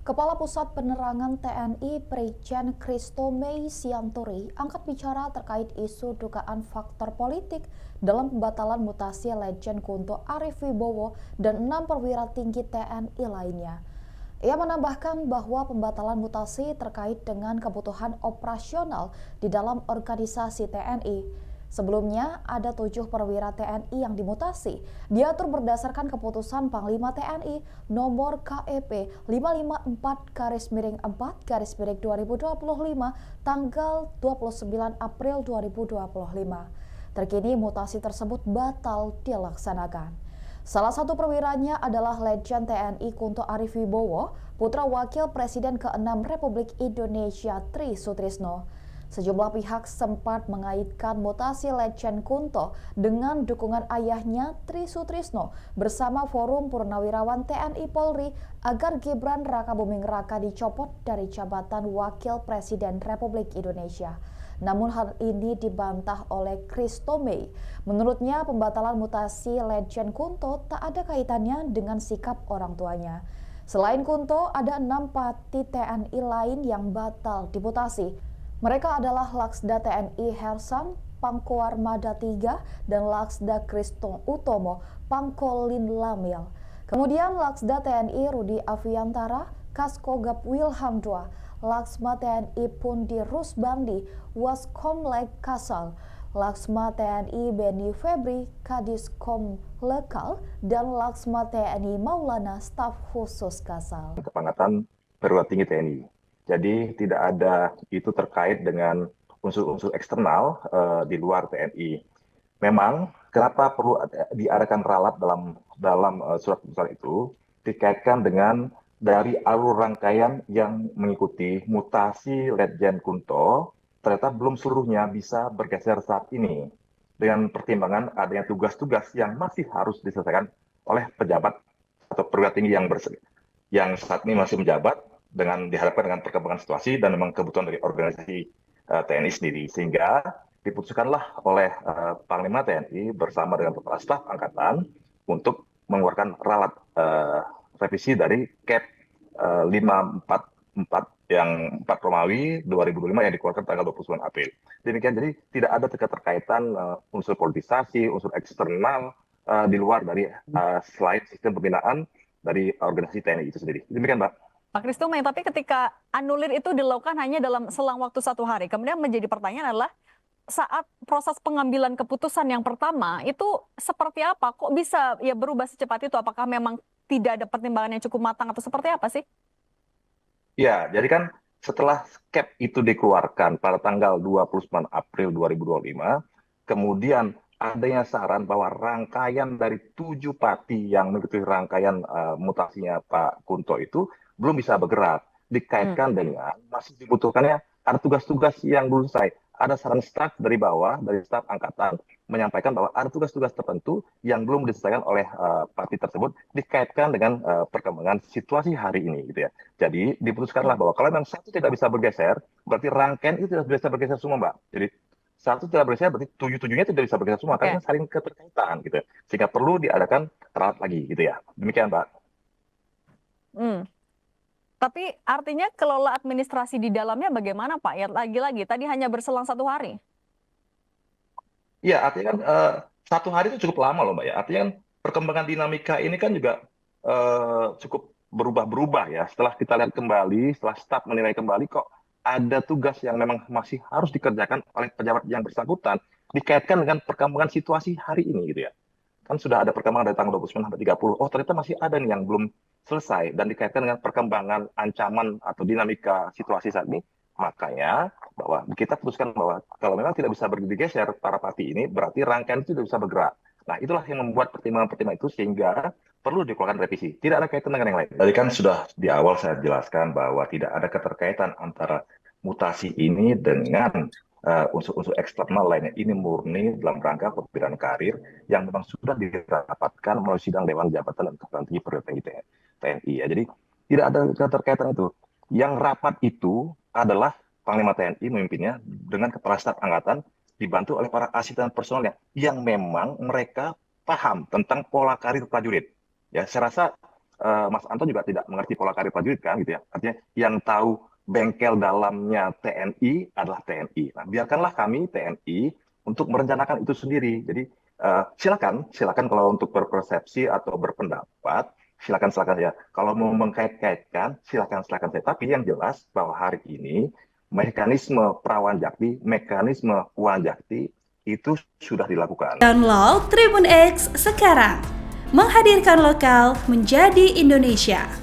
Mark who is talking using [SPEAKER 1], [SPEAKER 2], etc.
[SPEAKER 1] Kepala Pusat Penerangan TNI Brigjen Christo Mei Sianturi angkat bicara terkait isu dugaan faktor politik dalam pembatalan mutasi Letjen Kunto Arief Wibowo dan 6 perwira tinggi TNI lainnya. Ia menambahkan bahwa pembatalan mutasi terkait dengan kebutuhan operasional di dalam organisasi TNI. Sebelumnya, ada 7 perwira TNI yang dimutasi, diatur berdasarkan keputusan Panglima TNI nomor KEP 554-4-2025 tanggal 29 April 2025. Terkini mutasi tersebut batal dilaksanakan. Salah satu perwiranya adalah Letjen TNI Kunto Arief Wibowo, putra Wakil Presiden ke-6 Republik Indonesia Tri Sutrisno. Sejumlah pihak sempat mengaitkan mutasi Letjen Kunto dengan dukungan ayahnya Tri Sutrisno bersama Forum Purnawirawan TNI Polri agar Gibran Rakabuming Raka dicopot dari jabatan Wakil Presiden Republik Indonesia. Namun hal ini dibantah oleh Christo Mei. Menurutnya pembatalan mutasi Letjen Kunto tak ada kaitannya dengan sikap orang tuanya. Selain Kunto, ada 6 pati TNI lain yang batal dimutasi. Mereka adalah Laksda TNI Hersan, Pangko Armada 3, dan Laksda Kristo Utomo, Pangkolin Lamil. Kemudian Laksda TNI Rudi Aviantara, Kaskogap Wilham II, Laksma TNI Pundi Rusbandi, Waskomlek Kasal, Laksma TNI Beni Febri, Kadiskom Lekal, dan Laksma TNI Maulana, Staf Khusus Kasal.
[SPEAKER 2] Kepangkatan perwira tinggi TNI. Jadi tidak ada itu terkait dengan unsur-unsur eksternal di luar TNI. Memang kenapa perlu diadakan ralat dalam surat keputusan itu dikaitkan dengan dari alur rangkaian yang mengikuti mutasi Letjen Kunto ternyata belum seluruhnya bisa bergeser saat ini dengan pertimbangan adanya tugas-tugas yang masih harus diselesaikan oleh pejabat atau perwira tinggi yang saat ini masih menjabat dengan diharapkan dengan perkembangan situasi dan memang kebutuhan dari organisasi TNI sendiri, sehingga diputuskanlah oleh Panglima TNI bersama dengan Kepala Staf Angkatan untuk mengeluarkan ralat revisi dari KEP 544 yang 4 Romawi 2025 yang dikeluarkan tanggal 29 April. Demikian, jadi tidak ada keterkaitan unsur politisasi, unsur eksternal di luar dari selain sistem pembinaan dari organisasi TNI itu sendiri. Demikian, Mbak.
[SPEAKER 3] Pak Kristo Mei, tapi ketika anulir itu dilakukan hanya dalam selang waktu 1 hari, kemudian menjadi pertanyaan adalah saat proses pengambilan keputusan yang pertama itu seperti apa? Kok bisa ya berubah secepat itu? Apakah memang tidak ada pertimbangan yang cukup matang atau seperti apa sih?
[SPEAKER 2] Ya, jadi kan setelah KEP itu dikeluarkan pada tanggal 29 April 2025, kemudian adanya saran bahwa rangkaian dari 7 pati yang mengikuti rangkaian mutasinya Pak Kunto itu belum bisa bergerak. Dikaitkan dengan masih dibutuhkannya ada tugas-tugas yang belum selesai. Ada saran staf dari bawah, dari staf angkatan, menyampaikan bahwa ada tugas-tugas tertentu yang belum diselesaikan oleh parti tersebut dikaitkan dengan perkembangan situasi hari ini, gitu ya. Jadi diputuskanlah bahwa kalau memang satu tidak bisa bergeser, berarti rangkaian itu tidak bisa bergeser semua, Mbak. Jadi satu tidak bergeser, berarti tujuh-tujuhnya tidak bisa bergeser semua, karena saling keterkaitan, gitu ya. Sehingga perlu diadakan ralat lagi, gitu ya. Demikian, Mbak.
[SPEAKER 3] Tapi artinya kelola administrasi di dalamnya bagaimana, Pak? Ya lagi-lagi tadi hanya berselang 1 hari.
[SPEAKER 2] Iya, artinya kan 1 hari itu cukup lama loh, Mbak ya. Artinya kan perkembangan dinamika ini kan juga cukup berubah-berubah ya. Setelah kita lihat kembali, setelah staf menilai kembali, kok ada tugas yang memang masih harus dikerjakan oleh pejabat yang bersangkutan dikaitkan dengan perkembangan situasi hari ini, gitu ya. Kan sudah ada perkembangan dari tanggal 29 sampai 30. Oh, ternyata masih ada nih yang belum selesai dan dikaitkan dengan perkembangan ancaman atau dinamika situasi saat ini. Makanya bahwa kita putuskan bahwa kalau memang tidak bisa bergeser para parti ini, berarti rangkaian itu tidak bisa bergerak. Nah, itulah yang membuat pertimbangan-pertimbangan itu sehingga perlu dikeluarkan revisi. Tidak ada kaitan dengan yang lain. Tadi kan sudah di awal saya jelaskan bahwa tidak ada keterkaitan antara mutasi ini dengan unsur-unsur eksternal lainnya. Ini murni dalam rangka pembinaan karir yang memang sudah dirapatkan melalui sidang Dewan Jabatan dan Kepala Tinggi Perwira Tinggi TNI. Ya. Jadi tidak ada keterkaitan itu. Yang rapat itu adalah Panglima TNI memimpinnya dengan Kepala Staf Angkatan dibantu oleh para asisten personelnya yang memang mereka paham tentang pola karir prajurit. Ya, saya rasa Mas Anton juga tidak mengerti pola karir prajurit kan gitu ya. Artinya yang tahu bengkel dalamnya TNI adalah TNI. Nah, biarkanlah kami TNI untuk merencanakan itu sendiri. Jadi silakan kalau untuk berpersepsi atau berpendapat, silakan ya. Kalau mau mengkait-kaitkan, silakan saya. Tapi yang jelas bahwa hari ini mekanisme Prawanjakti, mekanisme Wanjakti itu sudah dilakukan.
[SPEAKER 4] Download Tribun X sekarang, menghadirkan lokal menjadi Indonesia.